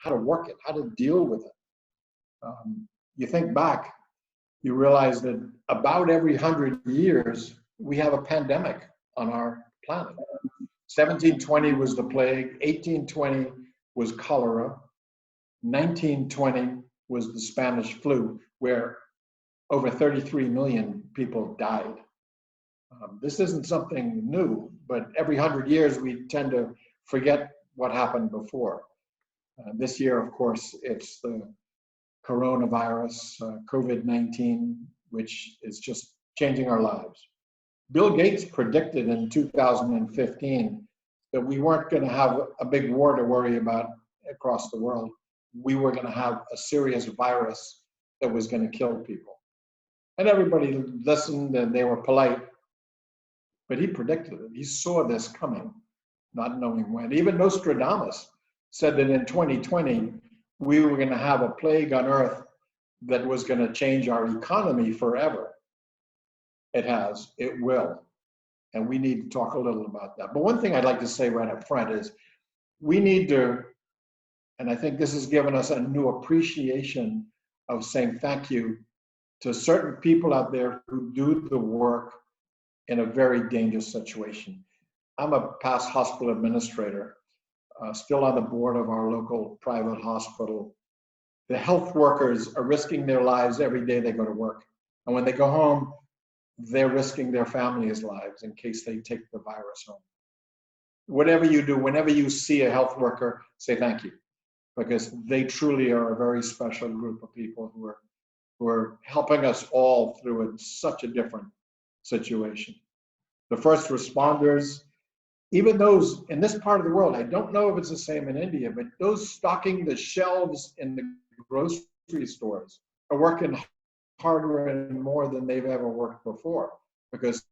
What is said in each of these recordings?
how to work it, how to deal with it. You think back, you realize that about every 100 years, we have a pandemic on our planet. 1720 was the plague, 1820 was cholera, 1920 was the Spanish flu, where over 33 million people died. This isn't something new, but every 100 years we tend to forget what happened before. This year, of course, it's the coronavirus, COVID-19, which is just changing our lives. Bill Gates predicted in 2015 that we weren't going to have a big war to worry about across the world. We were going to have a serious virus that was going to kill people. And everybody listened and they were polite, but he predicted it. He saw this coming, not knowing when. Even Nostradamus said that in 2020, we were going to have a plague on Earth that was going to change our economy forever. It has, it will. And we need to talk a little about that. But one thing I'd like to say right up front is we need to, and I think this has given us a new appreciation of saying thank you to certain people out there who do the work in a very dangerous situation. I'm a past hospital administrator, still on the board of our local private hospital. The health workers are risking their lives every day they go to work. And when they go home, they're risking their families' lives in case they take the virus home. Whatever you do, whenever you see a health worker, say thank you, because they truly are a very special group of people who are helping us all through such a different situation. The first responders, even those in this part of the world, I don't know if it's the same in India, but those stocking the shelves in the grocery stores are working harder and more than they've ever worked before, because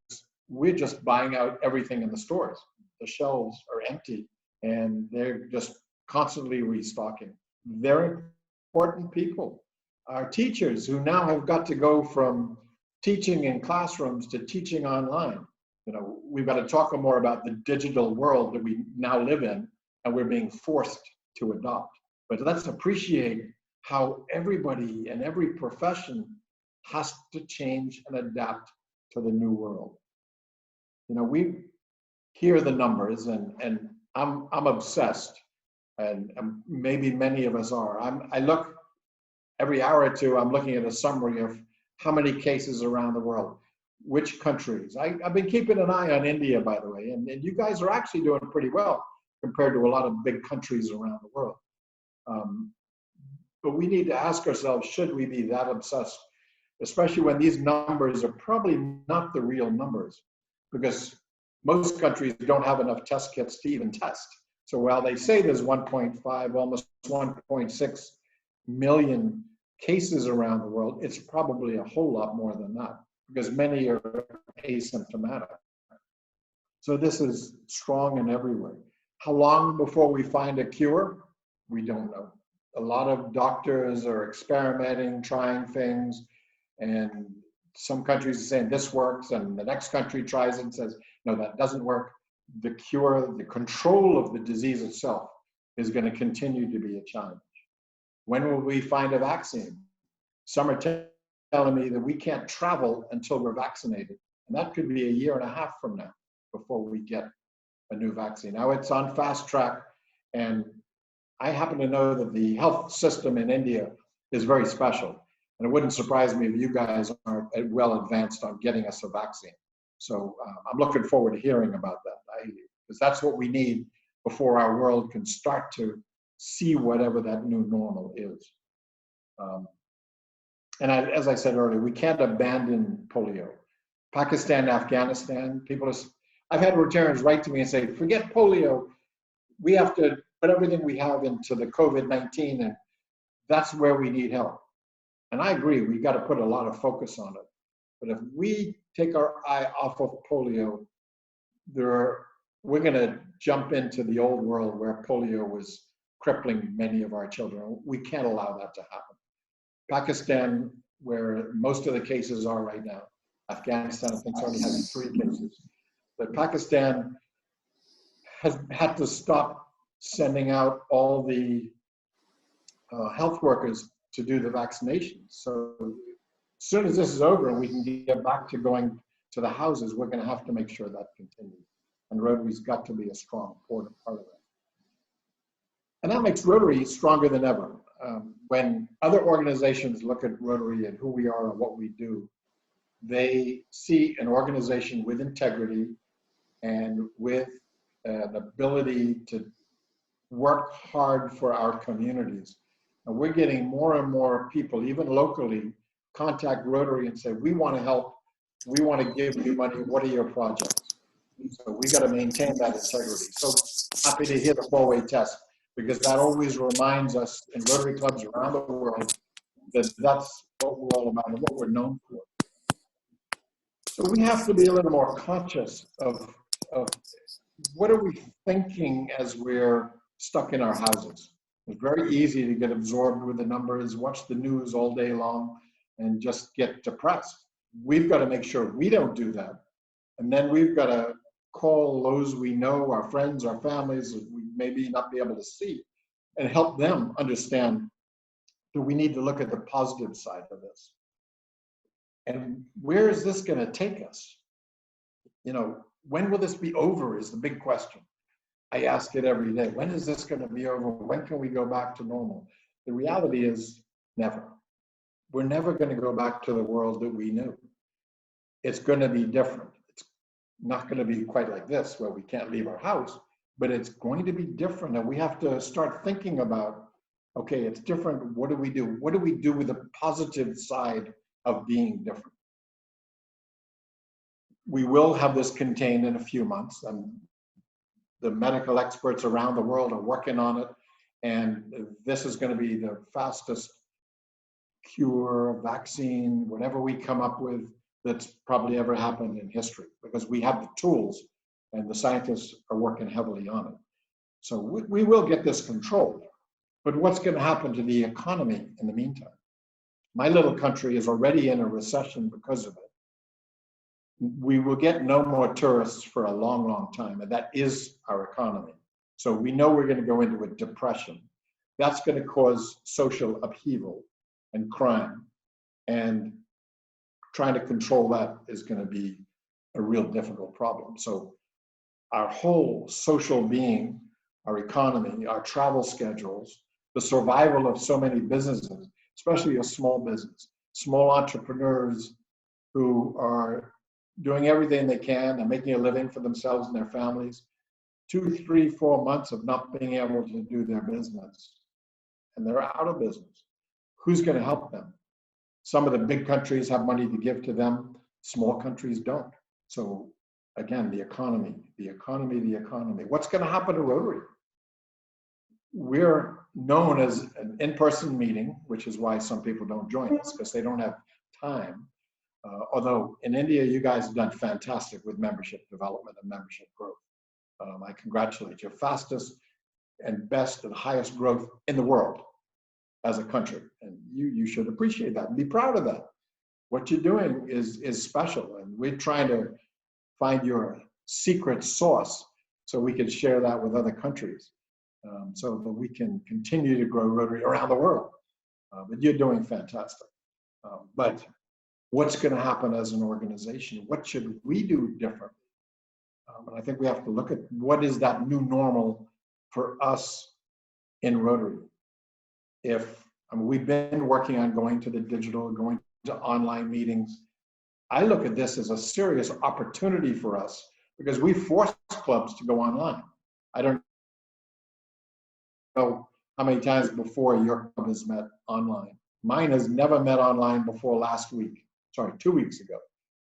we're just buying out everything in the stores. The shelves are empty and they're just constantly restocking. They're important people. Our teachers who now have got to go from teaching in classrooms to teaching online. You know, we've got to talk more about the digital world that we now live in and we're being forced to adopt. But let's appreciate how everybody and every profession has to change and adapt to the new world. You know, we hear the numbers and I'm obsessed, and maybe many of us are. I look every hour or two, I'm looking at a summary of how many cases around the world, which countries. I've been keeping an eye on India, by the way, and you guys are actually doing pretty well compared to a lot of big countries around the world. But we need to ask ourselves, should we be that obsessed? Especially when these numbers are probably not the real numbers, because most countries don't have enough test kits to even test. So while they say there's 1.5, almost 1.6 million cases around the world, it's probably a whole lot more than that, because many are asymptomatic. So this is strong in every way. How long before we find a cure? We don't know. A lot of doctors are experimenting, trying things, and some countries are saying this works, and the next country tries it and says, no, that doesn't work. The cure, the control of the disease itself is going to continue to be a challenge. When will we find a vaccine? Some are telling me that we can't travel until we're vaccinated. And that could be a year and a half from now before we get a new vaccine. Now it's on fast track. And I happen to know that the health system in India is very special. And it wouldn't surprise me if you guys aren't well advanced on getting us a vaccine. So I'm looking forward to hearing about that, because that's what we need before our world can start to see whatever that new normal is. And as I said earlier, we can't abandon polio. Pakistan, Afghanistan, I've had Rotarians write to me and say, forget polio. We have to put everything we have into the COVID-19, and that's where we need help. And I agree, we got to put a lot of focus on it. But if we take our eye off of polio, we're going to jump into the old world where polio was crippling many of our children. We can't allow that to happen. Pakistan, where most of the cases are right now, Afghanistan, I think, only has 3 cases. But Pakistan has had to stop sending out all the health workers to do the vaccinations. So as soon as this is over and we can get back to going to the houses, we're going to have to make sure that continues. And Rotary's got to be a strong part of that. And that makes Rotary stronger than ever. When other organizations look at Rotary and who we are and what we do, they see an organization with integrity and with an ability to work hard for our communities. And we're getting more and more people, even locally, contact Rotary and say, we want to help, we want to give you money, what are your projects? So we got to maintain that integrity. So happy to hear the 4-way test, because that always reminds us in Rotary clubs around the world that that's what we're all about and what we're known for. So we have to be a little more conscious of what are we thinking as we're stuck in our houses. It's very easy to get absorbed with the numbers, watch the news all day long, and just get depressed. We've got to make sure we don't do that. And then we've got to call those we know, our friends, our families, that we maybe not be able to see, and help them understand that we need to look at the positive side of this. And where is this going to take us? You know, when will this be over is the big question. I ask it every day. When is this going to be over? When can we go back to normal? The reality is never. We're never going to go back to the world that we knew. It's going to be different. It's not going to be quite like this where we can't leave our house, but it's going to be different. And we have to start thinking about, okay, it's different. What do we do? What do we do with the positive side of being different? We will have this contained in a few months, and the medical experts around the world are working on it. And this is going to be the fastest cure, vaccine, whatever we come up with, that's probably ever happened in history, because we have the tools and the scientists are working heavily on it. So we will get this controlled. But what's going to happen to the economy in the meantime? My little country is already in a recession because of it. We will get no more tourists for a long, long time, and that is our economy. So we know we're going to go into a depression. That's going to cause social upheaval and crime, and trying to control that is going to be a real difficult problem. So our whole social being, our economy, our travel schedules, the survival of so many businesses, especially a small business, small entrepreneurs who are doing everything they can and making a living for themselves and their families, 2, 3, 4 months of not being able to do their business, and they're out of business. Who's going to help them? Some of the big countries have money to give to them. Small countries don't. So again, the economy. What's going to happen to Rotary? We're known as an in-person meeting, which is why some people don't join us, because they don't have time. Although in India, you guys have done fantastic with membership development and membership growth. I congratulate you. Fastest and best and highest growth in the world as a country. And you should appreciate that and be proud of that. What you're doing is special. And we're trying to find your secret sauce so we can share that with other countries, so that we can continue to grow Rotary around the world. But you're doing fantastic. But what's going to happen as an organization? What should we do differently? And I think we have to look at what is that new normal for us in Rotary. We've been working on going to the digital, going to online meetings. I look at this as a serious opportunity for us, because we force clubs to go online. I don't know how many times before your club has met online. Mine has never met online before last week. Sorry, 2 weeks ago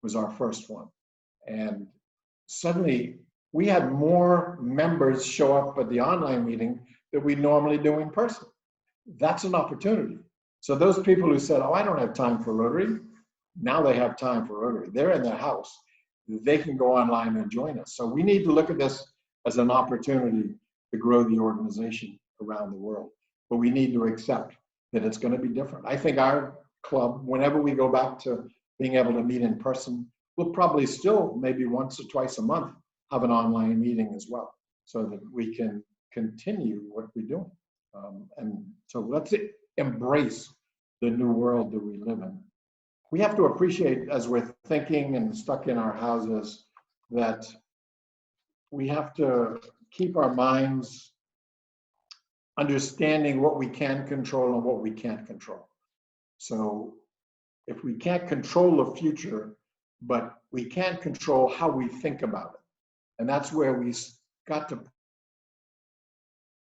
was our first one. And suddenly we had more members show up at the online meeting than we normally do in person. That's an opportunity. So those people who said, oh, I don't have time for Rotary, now they have time for Rotary. They're in their house. They can go online and join us. So we need to look at this as an opportunity to grow the organization around the world. But we need to accept that it's going to be different. I think our club, whenever we go back to being able to meet in person, we'll probably still maybe once or twice a month have an online meeting as well, so that we can continue what we're doing. And so let's embrace the new world that we live in. We have to appreciate, as we're thinking and stuck in our houses, that we have to keep our minds understanding what we can control and what we can't control. So if we can't control the future, but we can't control how we think about it. And that's where we got to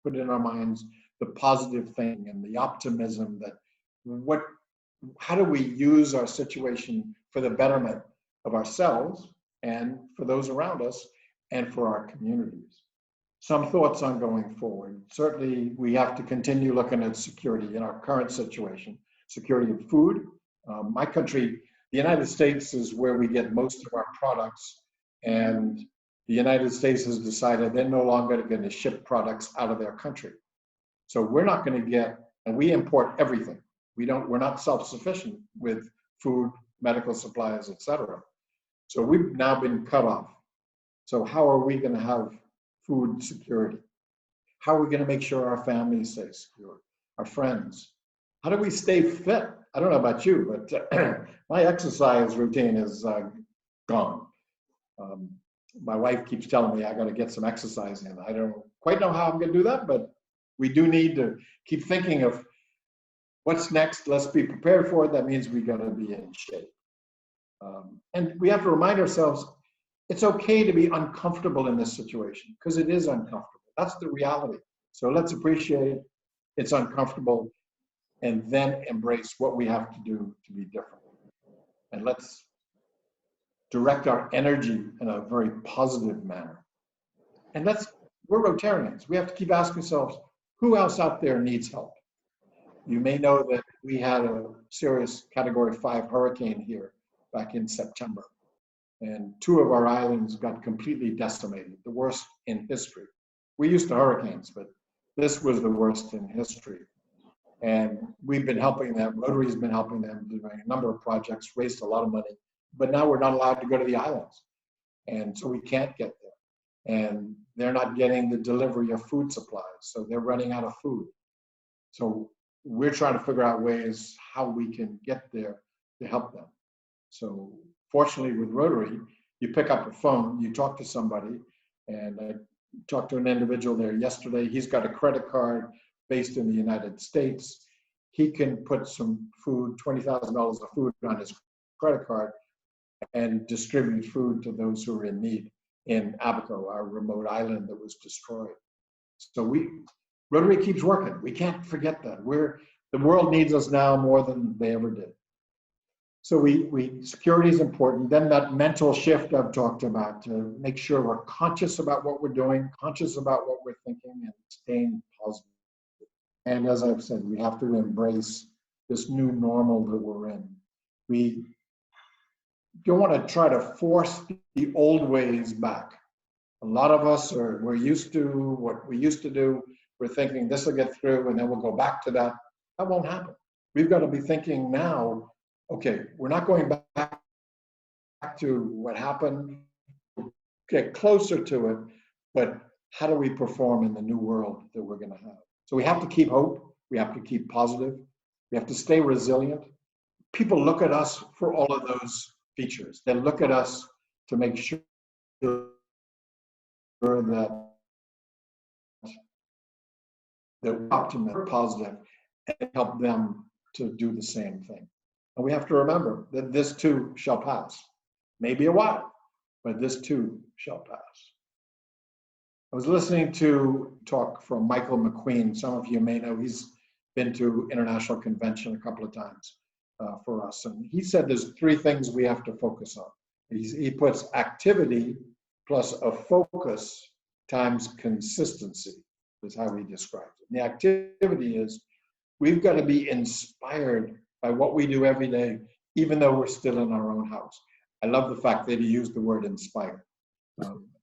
put in our minds the positive thing and the optimism that how do we use our situation for the betterment of ourselves and for those around us and for our communities. Some thoughts on going forward. Certainly, we have to continue looking at security in our current situation, security of food. My country, the United States, is where we get most of our products, and the United States has decided they're no longer going to ship products out of their country. So we're not going to get, and we import everything. We're not self-sufficient with food, medical supplies, etc. So we've now been cut off. So how are we going to have food security? How are we going to make sure our families stay secure, our friends? How do we stay fit? I don't know about you, but my exercise routine is gone. My wife keeps telling me I got to get some exercise in. I don't quite know how I'm going to do that, but we do need to keep thinking of what's next. Let's be prepared for it. That means we got to be in shape. And we have to remind ourselves, it's okay to be uncomfortable in this situation, because it is uncomfortable. That's the reality. So let's appreciate it's uncomfortable and then embrace what we have to do to be different. And let's direct our energy in a very positive manner. And we're Rotarians. We have to keep asking ourselves, who else out there needs help? You may know that we had a serious Category 5 hurricane here back in September. And 2 of our islands got completely decimated, the worst in history. We're used to hurricanes, but this was the worst in history. And we've been helping them. Rotary's been helping them, doing a number of projects, raised a lot of money. But now we're not allowed to go to the islands. And so we can't get there. And they're not getting the delivery of food supplies. So they're running out of food. So we're trying to figure out ways how we can get there to help them. So fortunately with Rotary, you pick up a phone, you talk to somebody, and I talked to an individual there yesterday. He's got a credit card based in the United States. He can put some food, $20,000 of food on his credit card and distribute food to those who are in need in Abaco, our remote island that was destroyed. So Rotary keeps working. We can't forget that. The world needs us now more than they ever did. So security is important. Then that mental shift I've talked about, to make sure we're conscious about what we're doing, conscious about what we're thinking, and staying positive. And as I've said, we have to embrace this new normal that we're in. We don't want to try to force the old ways back. A lot of us we're used to what we used to do. We're thinking this will get through and then we'll go back to that. That won't happen. We've got to be thinking now, okay, we're not going back to what happened, get closer to it, but how do we perform in the new world that we're going to have? So we have to keep hope. We have to keep positive. We have to stay resilient. People look at us for all of those features. They look at us to make sure that we're optimistic, positive, and help them to do the same thing. And we have to remember that this too shall pass. Maybe a while, but this too shall pass. I was listening to talk from Michael McQueen. Some of you may know he's been to International Convention a couple of times for us. And he said there's 3 things we have to focus on. He puts activity plus a focus times consistency is how he describes it. And the activity is we've got to be inspired by what we do every day, even though we're still in our own house. I love the fact that he used the word inspired.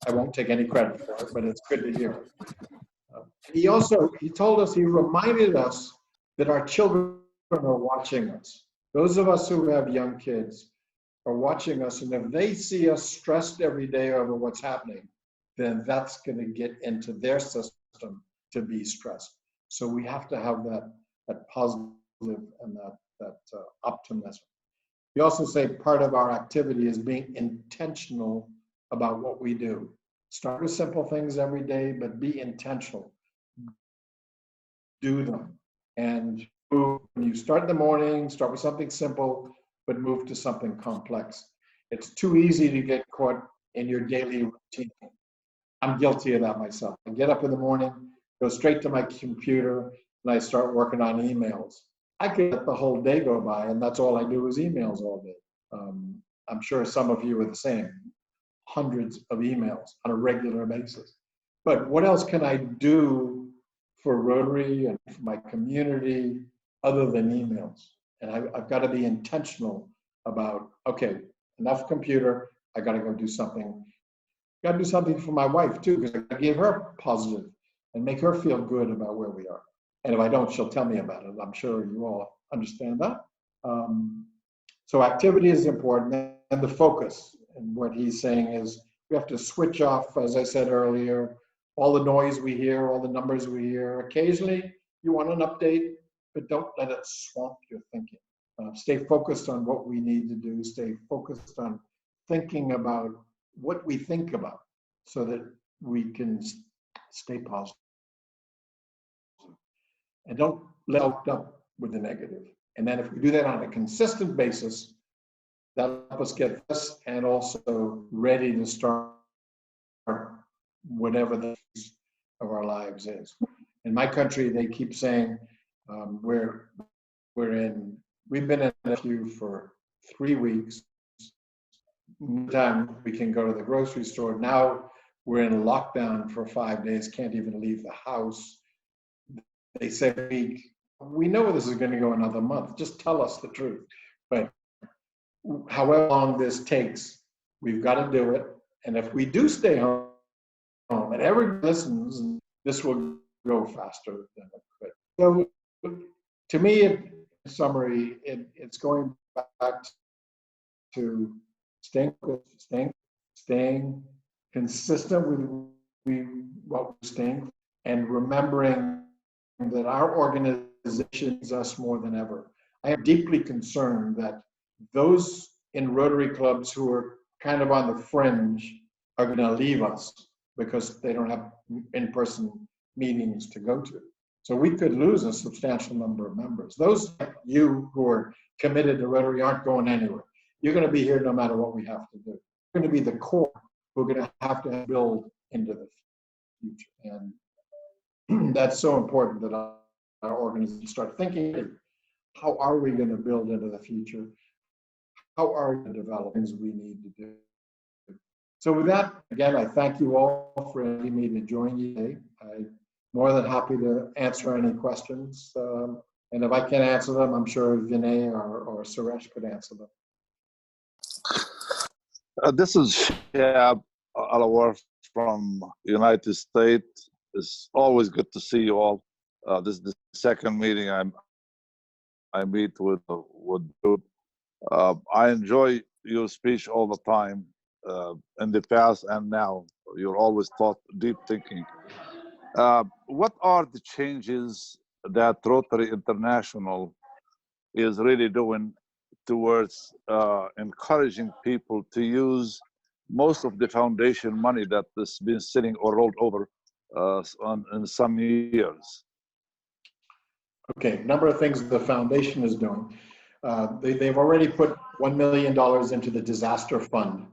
I won't take any credit for it, but it's good to hear. He reminded us that our children are watching us. Those of us who have young kids are watching us, and if they see us stressed every day over what's happening, then that's going to get into their system to be stressed. So we have to have that positive and that optimism. We also say part of our activity is being intentional about what we do. Start with simple things every day, but be intentional. Do them. And when you start in the morning, start with something simple, but move to something complex. It's too easy to get caught in your daily routine. I'm guilty of that myself. I get up in the morning, go straight to my computer, and I start working on emails. I could let the whole day go by, and that's all I do is emails all day. I'm sure some of you are the same. Hundreds of emails on a regular basis. But what else can I do for Rotary and for my community other than emails? And I've got to be intentional about, okay, enough computer, I got to go do something. Got to do something for my wife too, because I give her positive and make her feel good about where we are. And if I don't, she'll tell me about it. I'm sure you all understand that. So activity is important, and the focus. And what he's saying is we have to switch off, as I said earlier, all the noise we hear, all the numbers we hear. Occasionally, you want an update, but don't let it swamp your thinking. Stay focused on what we need to do. Stay focused on thinking about what we think about so that we can stay positive. And don't let up with the negative. And then if we do that on a consistent basis, that'll help us get this and also ready to start whatever the phase of our lives is. In my country, they keep saying we've been in a queue for 3 weeks. Time we can go to the grocery store. Now we're in lockdown for 5 days, can't even leave the house. They say, we know this is going to go another month. Just tell us the truth. But however long this takes, we've got to do it. And if we do stay home and everyone listens, this will go faster than it could. So to me, in summary, it's going back to staying consistent with what we're staying, and remembering that our organization is us more than ever. I am deeply concerned that those in Rotary clubs who are kind of on the fringe are going to leave us because they don't have in-person meetings to go to. So we could lose a substantial number of members. Those like you who are committed to Rotary aren't going anywhere. You're going to be here no matter what we have to do. You're going to be the core who are going to have build into the future. And that's so important that our organization start thinking, how are we going to build into the future? How are we going to develop things we need to do? So with that, again, I thank you all for inviting me to join you today. I'm more than happy to answer any questions. And if I can't answer them, I'm sure Vinay or Suresh could answer them. This is Shab Alawar from United States. It's always good to see you all. This is the second meeting I meet with you. I enjoy your speech all the time, in the past and now. You're always taught deep thinking. What are the changes that Rotary International is really doing towards encouraging people to use most of the foundation money that has been sitting or rolled over in some years? Okay, number of things the foundation is doing. They've already put $1 million into the disaster fund.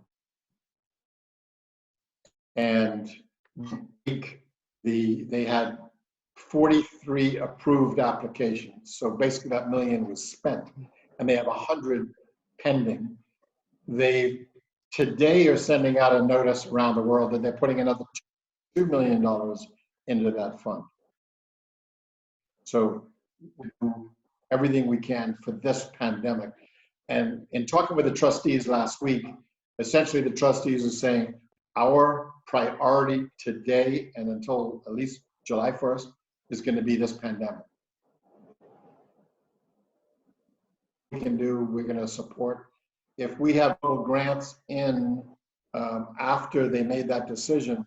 And they had 43 approved applications. So basically that $1 million was spent, and they have 100 pending. They today are sending out a notice around the world that they're putting another $2 million into that fund. So we do everything we can for this pandemic. And in talking with the trustees last week, essentially the trustees are saying our priority today and until at least July 1st is going to be this pandemic. We can do, we're going to support. If we have grants in after they made that decision,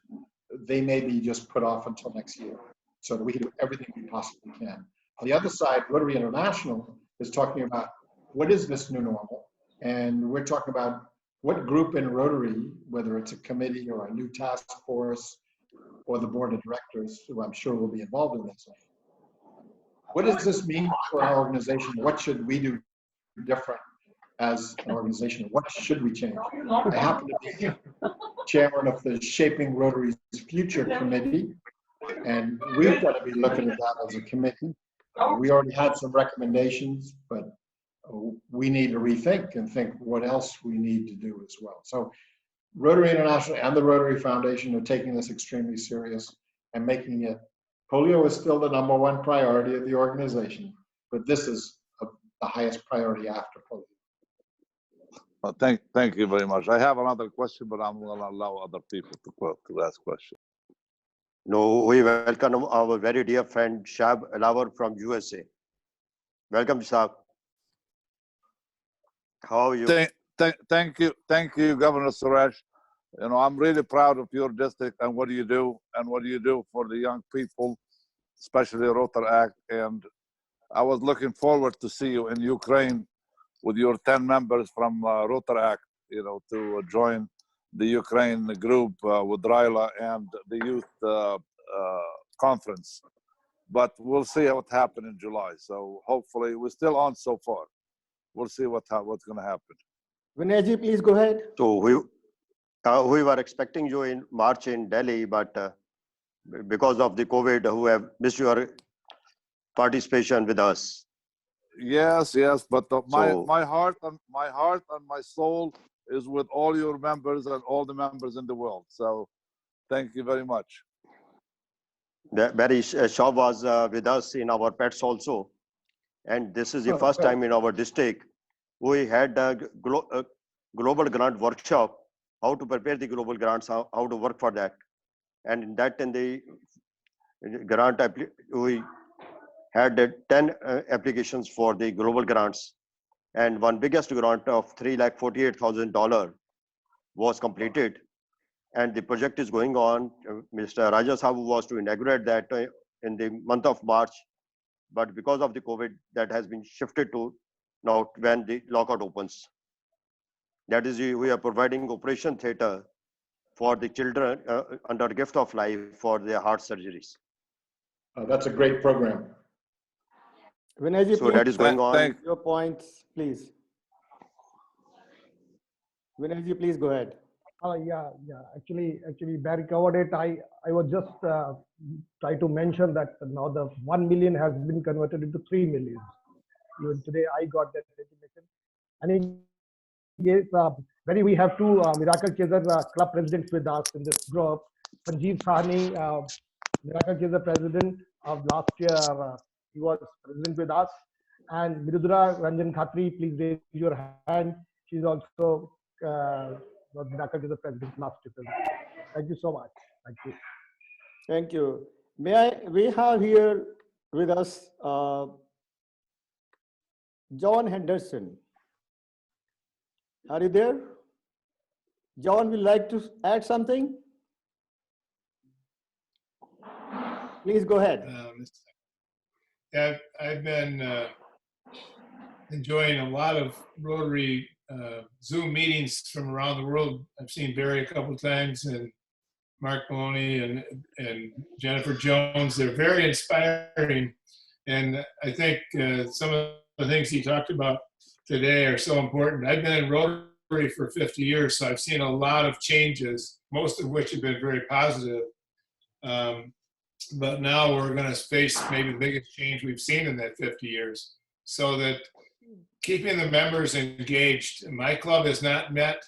they may be just put off until next year. so that we can do everything we possibly can. On the other side, Rotary International is talking about what is this new normal? And we're talking about what group in Rotary, whether it's a committee or a new task force or the board of directors, who I'm sure will be involved in this. What does this mean for our organization? What should we do different as an organization? What should we change? I happen to be chairman of the Shaping Rotary's Future Committee, and we've got to be looking at that as a committee. We already had some recommendations, but we need to rethink and think what else we need to do as well. So Rotary International and the Rotary Foundation are taking this extremely serious and making it, polio is still the #1 priority of the organization, but this is the highest priority after polio. Thank you very much. I have another question, but I'm going to allow other people to ask questions. No, we welcome our very dear friend Shab Alawar from USA. Welcome, Shab. How are you? Thank you, Governor Suresh. You know, I'm really proud of your district and what you do for the young people, especially ROTARY. And I was looking forward to see you in Ukraine with your 10 members from ROTARY, you know, to join the Ukraine group with Raila and the youth conference. But we'll see what happens in July. So hopefully we're still on so far. We'll see what's going to happen. Vinayji, please go ahead. So we were expecting you in March in Delhi, but because of the COVID, who have missed your participation with us. Yes, but my heart and my soul is with all your members and all the members in the world. So thank you very much. Shah was with us in our pets also. And this is the first time in our district we had a global grant workshop, how to prepare the global grants, how to work for that. And in the grant, we had 10 applications for the global grants. And one biggest grant of $348,000 was completed. And the project is going on. Mr. Raja Sabu was to inaugurate that in the month of March. But because of the COVID, that has been shifted to now when the lockout opens. That is, we are providing operation theater for the children under gift of life for their heart surgeries. That's a great program. Vinayji, so that is going on. Your points, please. Vinayji, please go ahead. Yeah. Actually, Barry covered it. I was just trying to mention that now the 1 million has been converted into 3 million. Even today, I got that information. And yes, we have two Miracle Chaser Club presidents with us in this group. Sanjeev Sahni, Miracle Chaser president of last year, he was president with us. And Mirudra Ranjan Khatri, please raise your hand. She's also was Miracle Chaser president last year. Thank you so much. Thank you. Thank you. We have here with us John Henderson. Are you there? John, would like to add something? Please go ahead. I've been enjoying a lot of Rotary Zoom meetings from around the world. I've seen Barry a couple of times and Mark Maloney and Jennifer Jones. They're very inspiring. And I think some of the things he talked about today are so important. I've been in Rotary for 50 years, so I've seen a lot of changes, most of which have been very positive. But now we're going to face maybe the biggest change we've seen in that 50 years. So that keeping the members engaged. My club has not met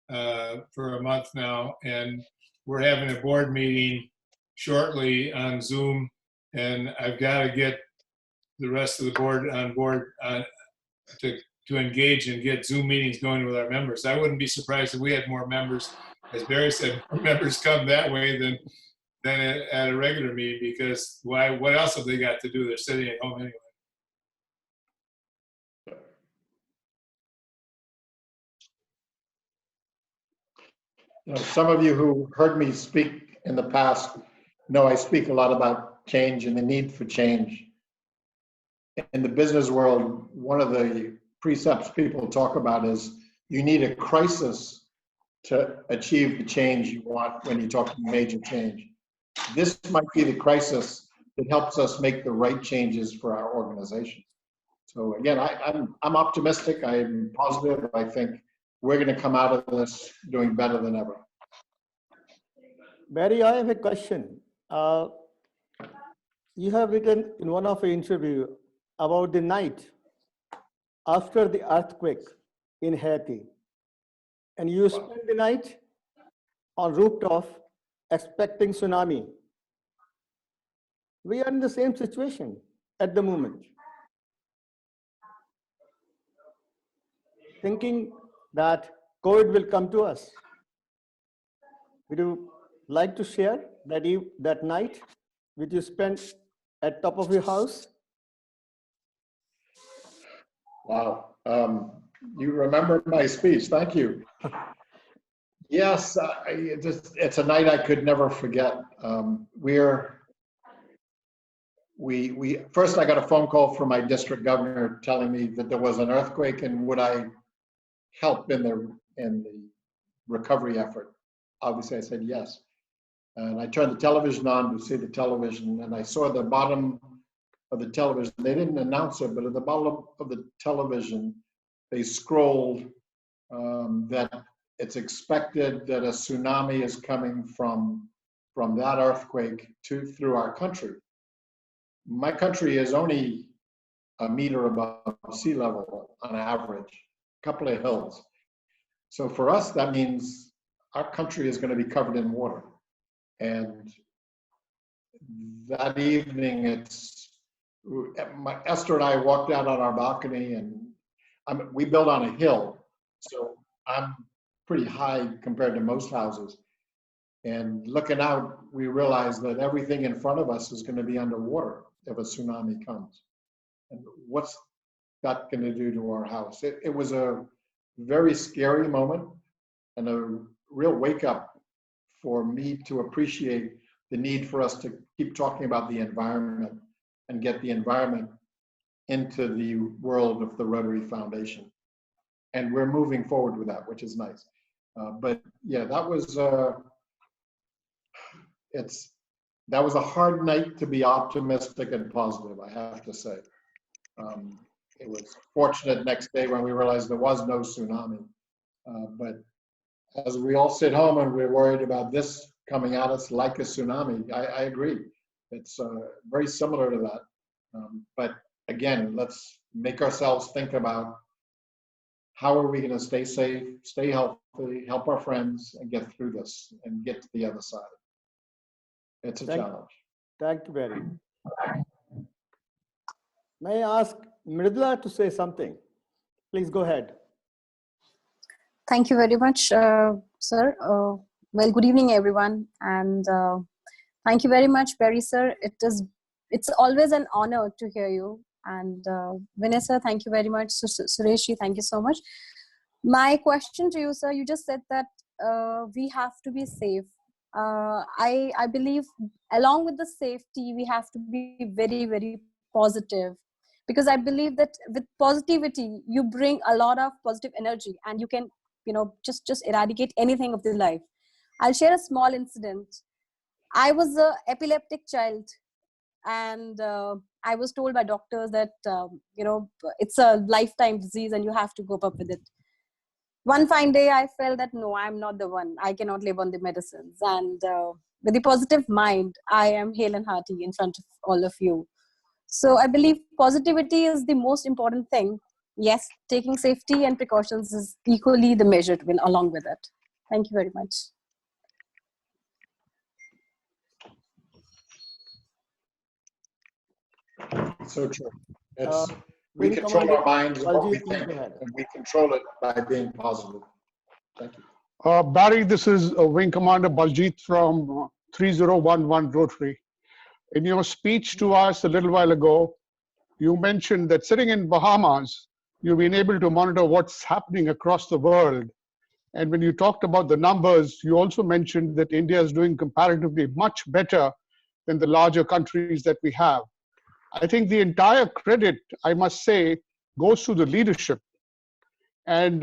for a month now, and we're having a board meeting shortly on Zoom, and I've got to get the rest of the board on board to engage and get Zoom meetings going with our members. I wouldn't be surprised if we had more members, as Barry said, more members come that way than at a regular meeting, because what else have they got to do? They're sitting at home anyway. Some of you who heard me speak in the past know I speak a lot about change and the need for change. In the business world, one of the precepts people talk about is you need a crisis to achieve the change you want when you talk major change. This might be the crisis that helps us make the right changes for our organization. So again, I'm optimistic. I'm positive. I think we're going to come out of this doing better than ever. Barry, I have a question. You have written in one of your interview about the night after the earthquake in Haiti, and you spent the night on rooftop expecting tsunami. We are in the same situation at the moment, thinking that COVID will come to us. Would you like to share that night which you spent at top of your house? Wow. You remember my speech. Thank you. Yes, it's a night I could never forget. First I got a phone call from my district governor telling me that there was an earthquake and would I help in the recovery effort. Obviously I said yes. And I turned the television on to see the television, and I saw the bottom of the television. They didn't announce it, but at the bottom of the television, they scrolled that it's expected that a tsunami is coming from that earthquake through our country. My country is only a meter above sea level on average, a couple of hills. So for us, that means our country is going to be covered in water. And that evening, Esther and I walked out on our balcony, and we built on a hill, so I'm pretty high compared to most houses. And looking out, we realized that everything in front of us is going to be underwater if a tsunami comes. And what's that going to do to our house? It was a very scary moment and a real wake up for me to appreciate the need for us to keep talking about the environment and get the environment into the world of the Rotary Foundation. And we're moving forward with that, which is nice. But yeah, that was a hard night to be optimistic and positive, I have to say. It was fortunate next day when we realized there was no tsunami. But as we all sit home and we're worried about this coming at us like a tsunami, I agree. It's very similar to that. But again, let's make ourselves think about how are we going to stay safe, stay healthy, help our friends, and get through this and get to the other side. It's a challenge. Thank you, Barry. May I ask Mridula to say something? Please go ahead. Thank you very much, sir. Well, good evening, everyone. And thank you very much, Barry, sir. It's always an honor to hear you. And Vinay, sir, thank you very much. Sureshji, thank you so much. My question to you, sir, you just said that we have to be safe. I believe along with the safety, we have to be very, very positive. Because I believe that with positivity, you bring a lot of positive energy and you can, just eradicate anything of the life. I'll share a small incident. I was an epileptic child, and I was told by doctors that, it's a lifetime disease and you have to cope up with it. One fine day, I felt that, no, I'm not the one. I cannot live on the medicines. And with a positive mind, I am hale and hearty in front of all of you. So I believe positivity is the most important thing. Yes, taking safety and precautions is equally the measure to win along with it. Thank you very much. So true. We control our minds and what we think, and we control it by being positive. Thank you. Barry, this is Wing Commander Baljit from 3011 Rotary. In your speech to us a little while ago, you mentioned that sitting in Bahamas, you've been able to monitor what's happening across the world. And when you talked about the numbers, you also mentioned that India is doing comparatively much better than the larger countries that we have. I think the entire credit, I must say, goes to the leadership. And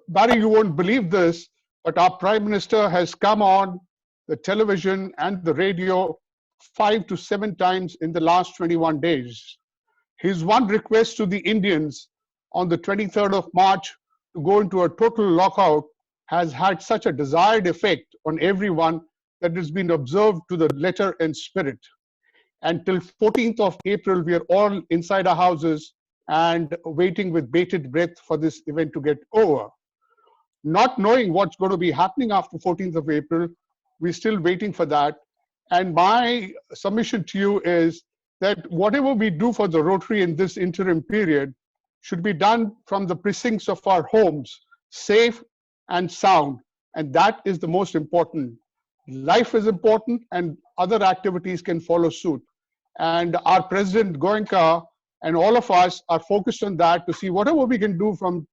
Barry, you won't believe this, but our Prime Minister has come on the television and the radio 5 to 7 times in the last 21 days. His one request to the Indians on the 23rd of March to go into a total lockout has had such a desired effect on everyone that it has been observed to the letter and spirit. Until 14th of April, we are all inside our houses and waiting with bated breath for this event to get over. Not knowing what's going to be happening after 14th of April, we're still waiting for that. And my submission to you is that whatever we do for the Rotary in this interim period should be done from the precincts of our homes, safe and sound. And that is the most important. Life is important and other activities can follow suit. And our President Goenka and all of us are focused on that to see whatever we can do from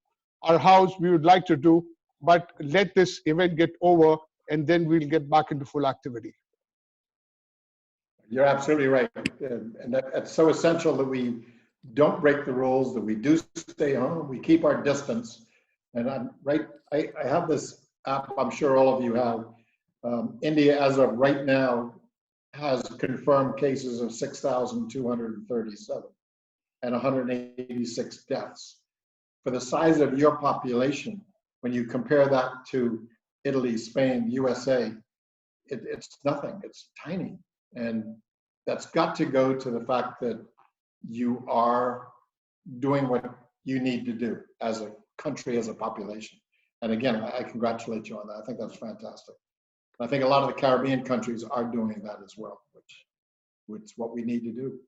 our house we would like to do, but let this event get over and then we'll get back into full activity. You're absolutely right. And that's so essential that we don't break the rules, that we do stay home, we keep our distance. And I'm right, I have this app, I'm sure all of you have. India, as of right now, has confirmed cases of 6,237 and 186 deaths. For the size of your population, when you compare that to Italy, Spain, USA, it's nothing, it's tiny. And that's got to go to the fact that you are doing what you need to do as a country, as a population. And again, I congratulate you on that. I think that's fantastic. I think a lot of the Caribbean countries are doing that as well, which is what we need to do.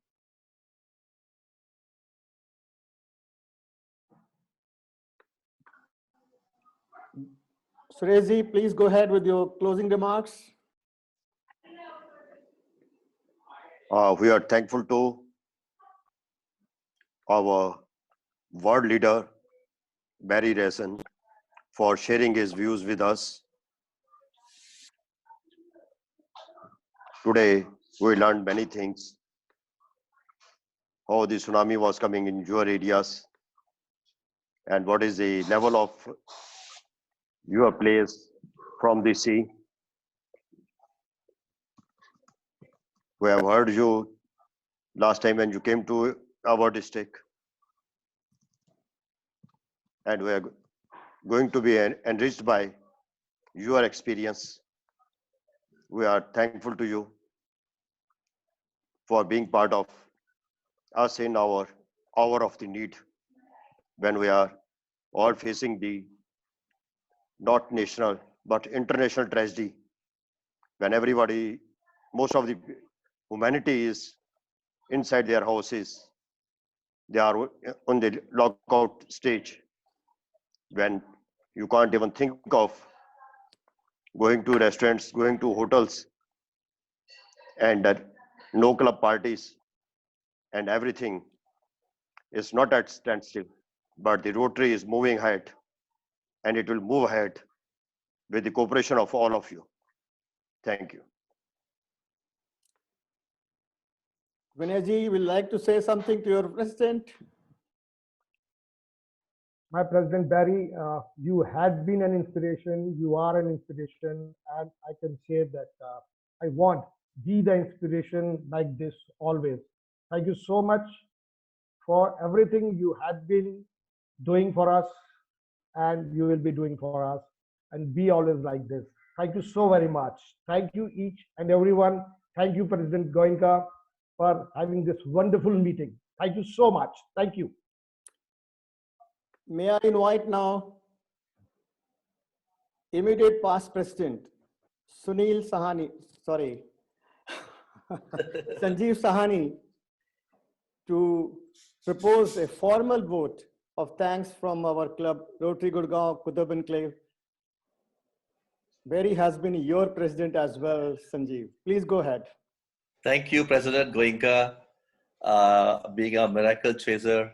Sureshji, please go ahead with your closing remarks. We are thankful to our world leader, Barry Rassin, for sharing his views with us. Today, we learned many things. How the tsunami was coming in your areas and what is the level of your place from the sea. We have heard you last time when you came to our district. And we are going to be enriched by your experience. We are thankful to you for being part of us in our hour of the need, when we are all facing the not national but international tragedy, when everybody, most of the humanity is inside their houses, they are on the lockout stage, when you can't even think of going to restaurants, going to hotels, and no club parties, and everything is not at standstill, but the Rotary is moving ahead, and it will move ahead with the cooperation of all of you. Thank you. Vinayji, would like to say something to your president? My President Barry, you had been an inspiration, you are an inspiration, and I can say that I want be the inspiration like this always. Thank you so much for everything you had been doing for us and you will be doing for us, and be always like this. Thank you so very much. Thank you each and everyone. Thank you, President Goenka, for having this wonderful meeting. Thank you so much. Thank you. May I invite now immediate past president Sunil Sahani, sorry, Sanjeev Sahani, to propose a formal vote of thanks from our club, Rotary Gurgaon Qutub Enclave. Barry has been your president as well, Sanjeev. Please go ahead. Thank you, President Goenka, being a miracle chaser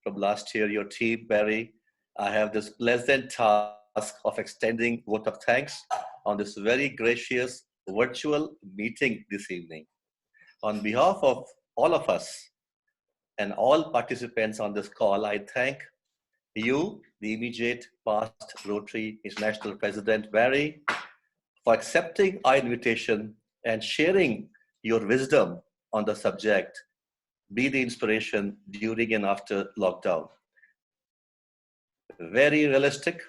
from last year, your team, Barry. I have this pleasant task of extending vote of thanks on this very gracious virtual meeting this evening. On behalf of all of us and all participants on this call, I thank you, the immediate past Rotary International President Barry, for accepting our invitation and sharing your wisdom on the subject, Be the Inspiration During and After Lockdown. Very realistic,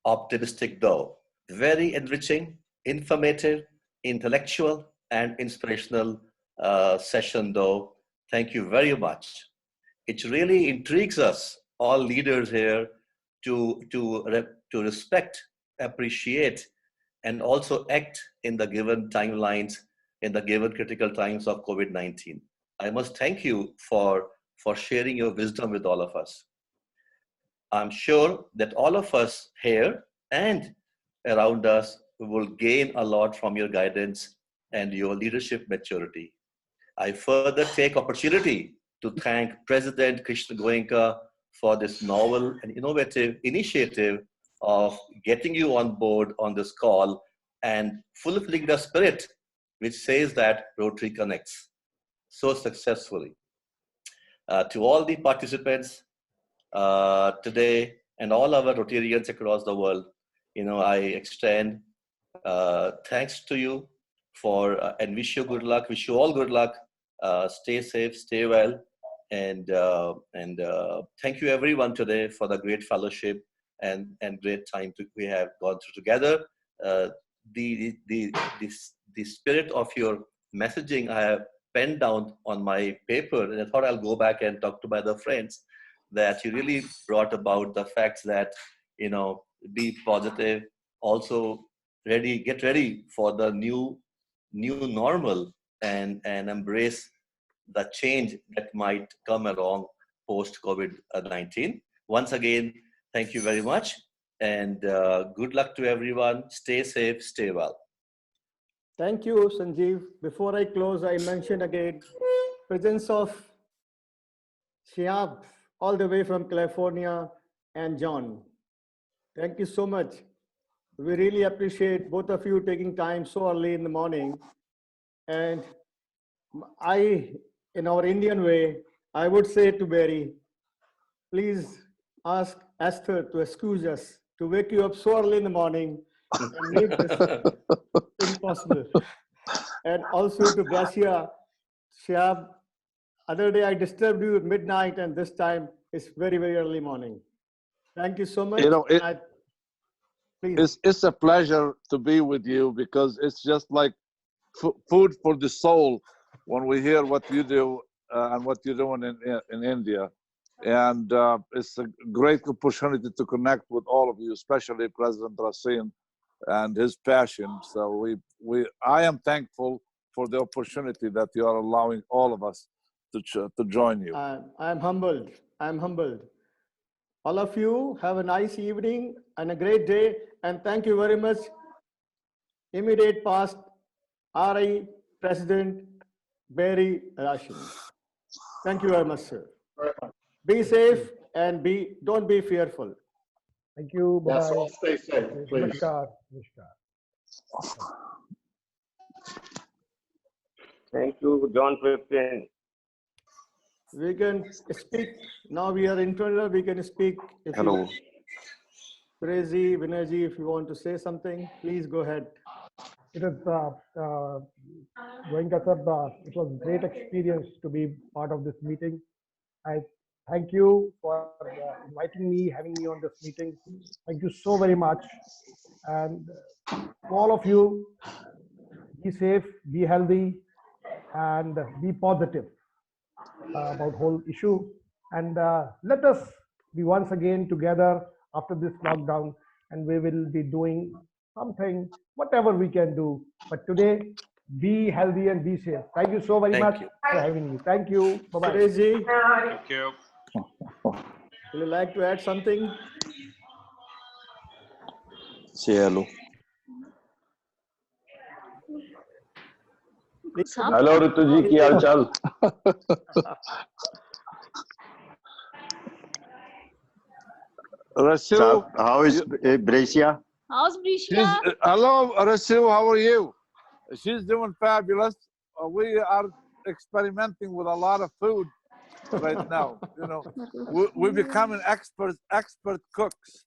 optimistic though, very enriching, informative, intellectual, and inspirational session though. Thank you very much. It really intrigues us, all leaders here, to respect, appreciate, and also act in the given timelines, in the given critical times of COVID-19. I must thank you for sharing your wisdom with all of us. I'm sure that all of us here and around us will gain a lot from your guidance and your leadership maturity. I further take opportunity to thank President Krishna Goenka for this novel and innovative initiative of getting you on board on this call and fulfilling the spirit which says that Rotary connects so successfully. To all the participants today and all our Rotarians across the world, I extend thanks to you and wish you good luck, wish you all good luck. Stay safe, stay well, and thank you everyone today for the great fellowship and great time we have gone through together. The spirit of your messaging I have penned down on my paper, and I thought I'll go back and talk to my other friends, that you really brought about the facts that, be positive, also get ready for the new normal and embrace the change that might come along post COVID-19. Once again, thank you very much, and good luck to everyone. Stay safe, stay well. Thank you, Sanjeev. Before I close, I mention again presence of Shiab all the way from California and John. Thank you so much. We really appreciate both of you taking time so early in the morning. And in our Indian way, I would say to Barry, please ask Esther to excuse us to wake you up so early in the morning and make this impossible. And also to Gracia, Shiab, other day I disturbed you at midnight, and this time it's very, very early morning. Thank you so much. Please. It's a pleasure to be with you, because it's just like food for the soul when we hear what you do and what you're doing in India. And it's a great opportunity to connect with all of you, especially President Rassin and his passion. So I am thankful for the opportunity that you are allowing all of us to join you. I'm humbled. I'm humbled. All of you have a nice evening and a great day. And thank you very much, immediate past RI President Barry Rassin. Thank you very much, sir. Be safe and don't be fearful. Thank you. Bye. Yes, all stay safe, please. Namaskar. Namaskar. Thank you, John 15. We can speak. Now we are internal. We can speak. Hello. Crazy, Vinayji, if you want to say something, please go ahead. It is Goenka sir, it was a great experience to be part of this meeting. I thank you for inviting me, having me on this meeting. Thank you so very much. And all of you, be safe, be healthy, and be positive about whole issue. And let us be once again together after this lockdown, and we will be doing something, whatever we can do. But today, be healthy and be safe. Thank you so very much for having me. Thank you. Bye-bye. Suresh, Thank you. would you like to add something? Say hello. Hello, Ritu ji, ki hal chal? Rassil, How is Brescia? How's Brishka? Hello, Rassin, how are you? She's doing fabulous. We are experimenting with a lot of food right now. You know, we're becoming expert cooks.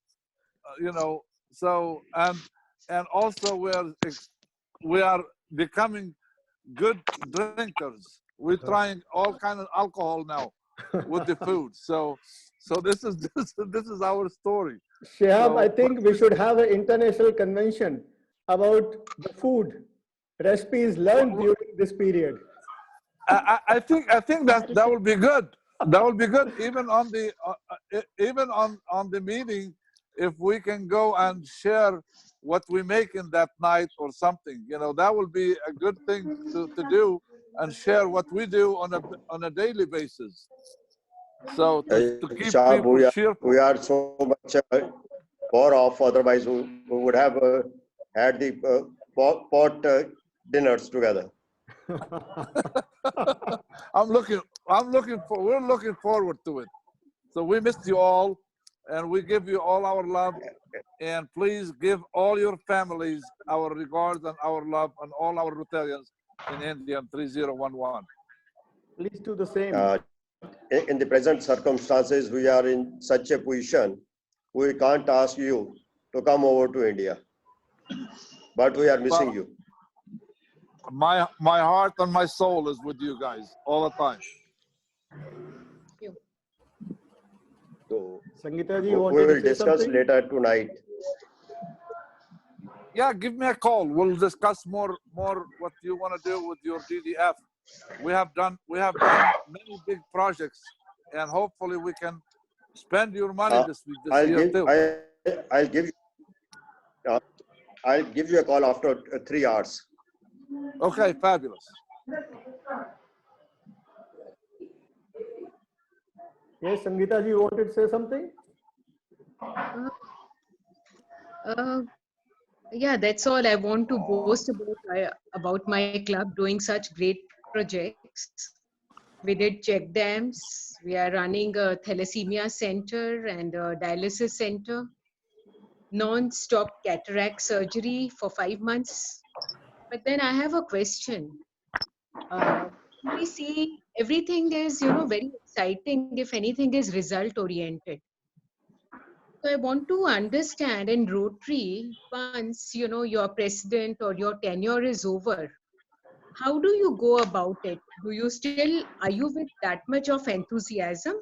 You know, so and also we are becoming good drinkers. We're trying all kind of alcohol now with the food. So this is our story. Shihab, So, I think we should have an international convention about the food recipes learned during this period. I think that will be good. That will be good. Even on the meeting, if we can go and share what we make in that night or something, you know, that will be a good thing to do, and share what we do on a daily basis. So to keep Shah, people cheerful. we are so much far off. Otherwise, we would have had the pot dinners together. We're looking forward to it. So we missed you all, and we give you all our love. And please give all your families our regards and our love, and all our Rotarians in India 3011. Please do the same. In the present circumstances, we are in such a position, we can't ask you to come over to India, but we are missing you. My heart and my soul is with you guys all the time. So Sangeeta ji, we will discuss later tonight. Yeah, give me a call. We'll discuss more what you want to do with your DDF. We have done many big projects, and hopefully we can spend your money this year too. I'll give you a call after 3 hours. Okay, fabulous. Yes, Sangeeta ji, you wanted to say something? Yeah, that's all I want to boast about my club doing such great projects. We did check dams. We are running a thalassemia center and a dialysis center. Non-stop cataract surgery for 5 months. But then I have a question. We see everything is, very exciting if anything is result oriented. So I want to understand in Rotary, once, your president or your tenure is over, how do you go about it? Are you with that much of enthusiasm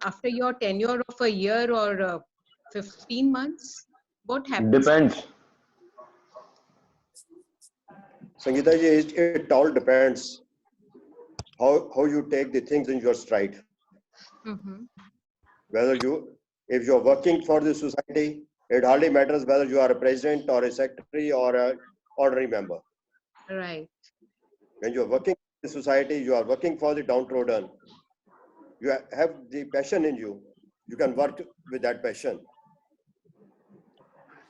after your tenure of a year or 15 months? What happens? Depends. Sangeeta ji, it all depends how you take the things in your stride. If you're working for the society, it hardly matters whether you are a president or a secretary or an ordinary member. Right. When you're working for the society, you are working for the downtrodden. You have the passion in you. You can work with that passion.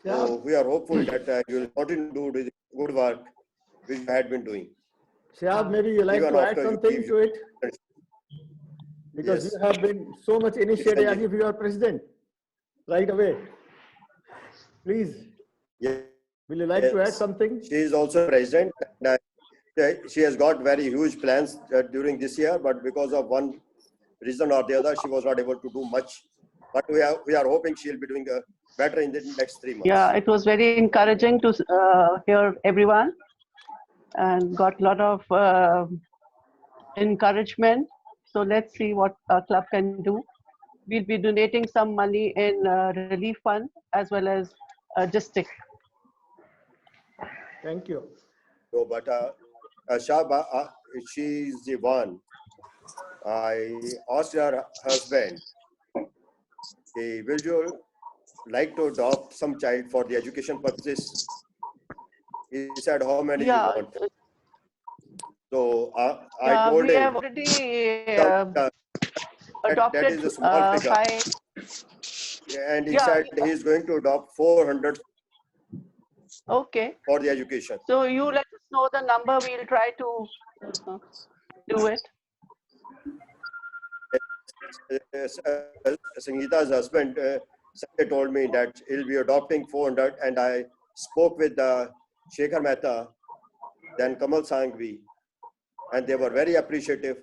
So we are hopeful that you will continue to do the good work which you had been doing. Shihab, maybe you like to add something to it? Because you have been so much initiated as if you are president right away. Please. Yes. Will you like to add something? She is also president. She has got very huge plans during this year, but because of one reason or the other, she was not able to do much. But we are hoping she will be doing better in the next 3 months. Yeah, it was very encouraging to hear everyone, and got a lot of encouragement. So let's see what our club can do. We'll be donating some money in relief fund as well as logistic. Thank you. So, but Shaba, she's the one. I asked her husband, will you like to adopt some child for the education purposes? He said, how many you want? So I told we him, have already adopted that is a small figure. 5. And he said he is going to adopt 400 for the education. So you let us know the number, we'll try to do it. Sangeeta's husband Sanjay told me that he'll be adopting 400, and I spoke with Shekhar Mehta, then Kamal Sangvi, and they were very appreciative.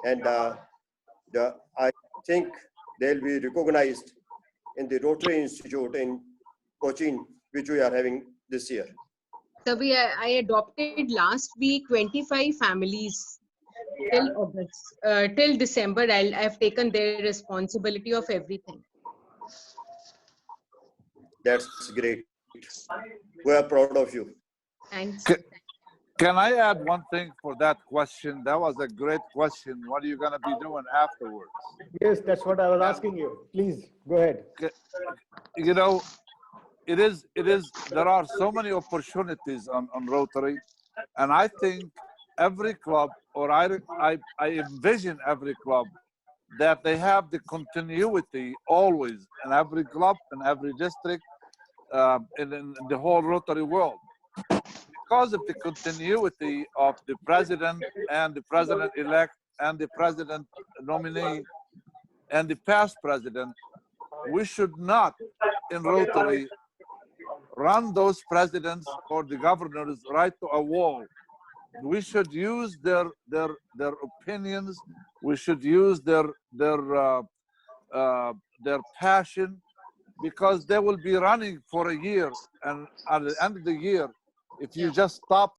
And I think they'll be recognized in the Rotary Institute in Cochin, which we are having this year. So I adopted last week 25 families till August, till December. I've taken their responsibility of everything. That's great. We are proud of you. Thanks. Can I add one thing for that question? That was a great question. What are you going to be doing afterwards? Yes, that's what I was asking you. Please, go ahead. You know, there are so many opportunities on Rotary. And I think every club, or I envision every club, that they have the continuity always in every club, in every district, in the whole Rotary world. Because of the continuity of the president and the president-elect and the president nominee and the past president, we should not, in Rotary, run those presidents or the governors right to a wall. We should use their opinions. We should use their passion, because they will be running for a year, and at the end of the year, if you just stop